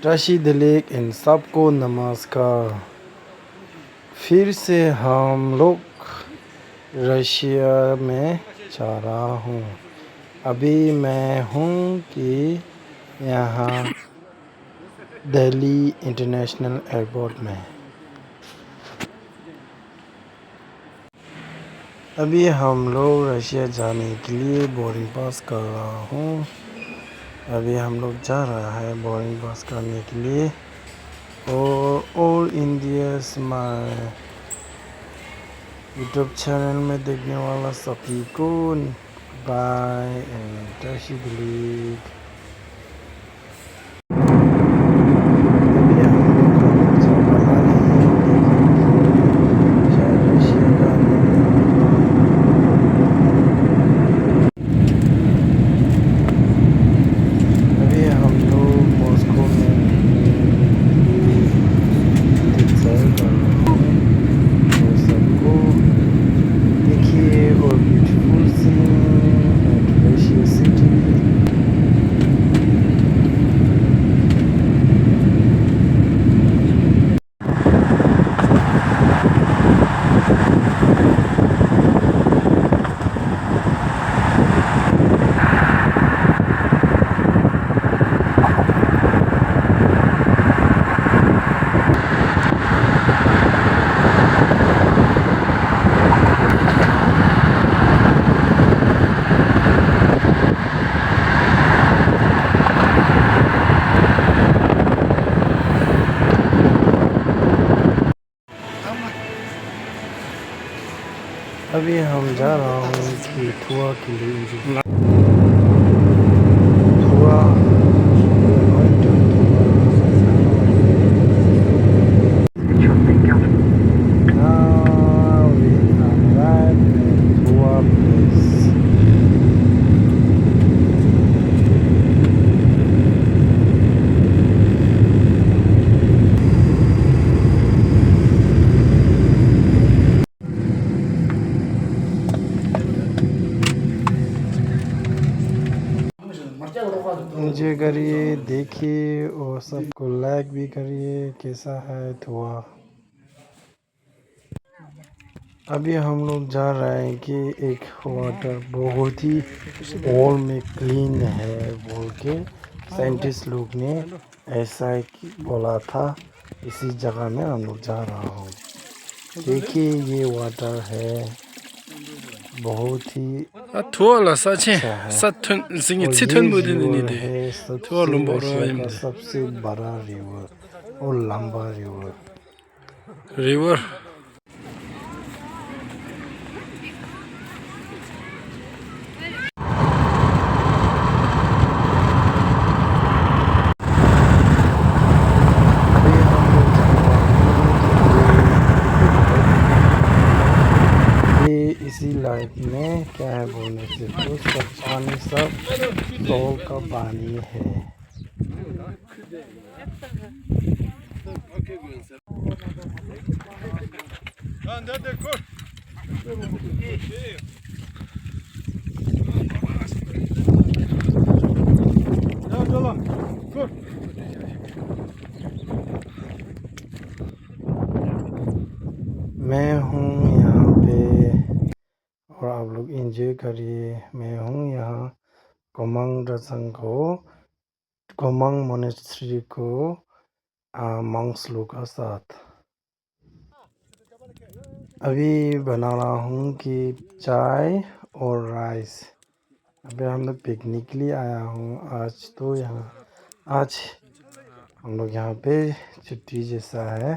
रशी दिलीक इन सबको नमस्कार। फिर से हम लोग रशिया में जा रहा हूँ। अभी मैं हूँ कि यहाँ दिल्ली इंटरनेशनल एयरपोर्ट में। अभी हम लोग रशिया जाने के लिए बोर्डिंग पास कर रहा हूँ। अभी हम लोग जा रहा है बोर्डिंग पास करने के लिए। और all India smile YouTube channel में देखने वाला सभी को बाय एंड रशी दिलीक। अभी हम जा रहा हूँ कि थुआ के लिए। थुआ एंजॉय करिए, देखिए और सबको लाइक भी करिए। कैसा है थुआ। अभी हम लोग जा रहे हैं कि एक वाटर बहुत ही ऑल में क्लीन है बोल के साइंटिस्ट लोग ने ऐसा बोला था। इसी जगह में हम लोग जा रहा हूँ। देखिए ये वाटर है बहुत ही अच्छा है। और ये रिवर है सबसे रशिया का सबसे बड़ा रिवर और लंबा रिवर। इसी लाइफ में क्या है बोलने से तो सब पानी सब सोल का पानी है। मैं हूँ यहाँ पे और आप लोग एंजॉय करिए। मैं हूँ यहाँ कोमंग मोनेस्ट्री को मंक्स लोग का साथ। अभी बना रहा हूँ कि चाय और राइस। अभी हम लोग पिकनिक के लिए आया हूँ आज। तो आज हम लोग यहाँ पे छुट्टी जैसा है।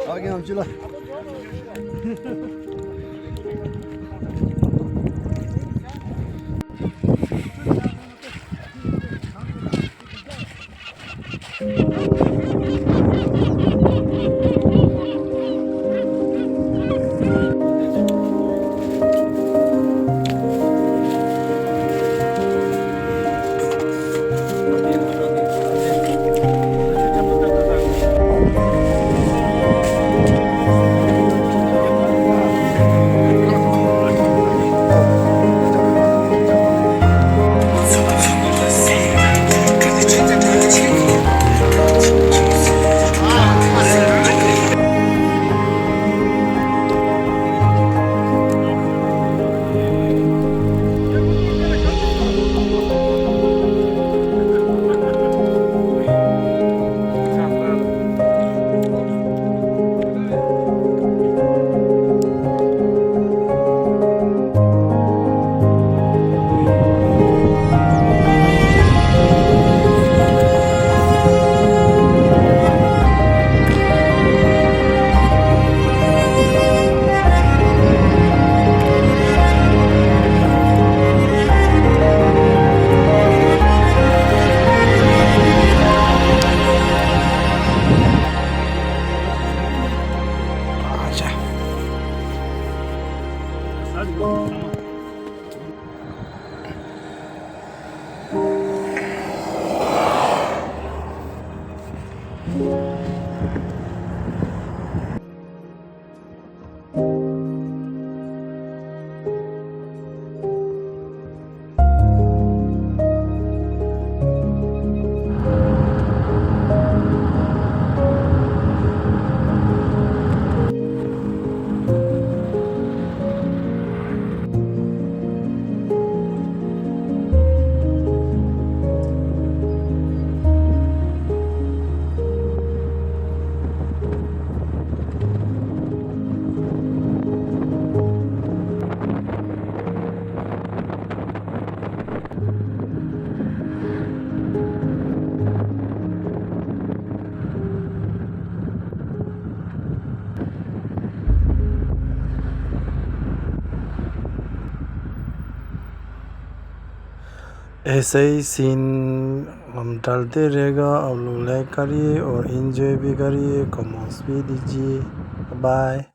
आगे हम चला। आजा। ऐसे ही सीन हम डालते रहेगा। आप लोग लाइक करिए और इन्जॉय भी करिए, कमेंट्स भी दीजिए। बाय।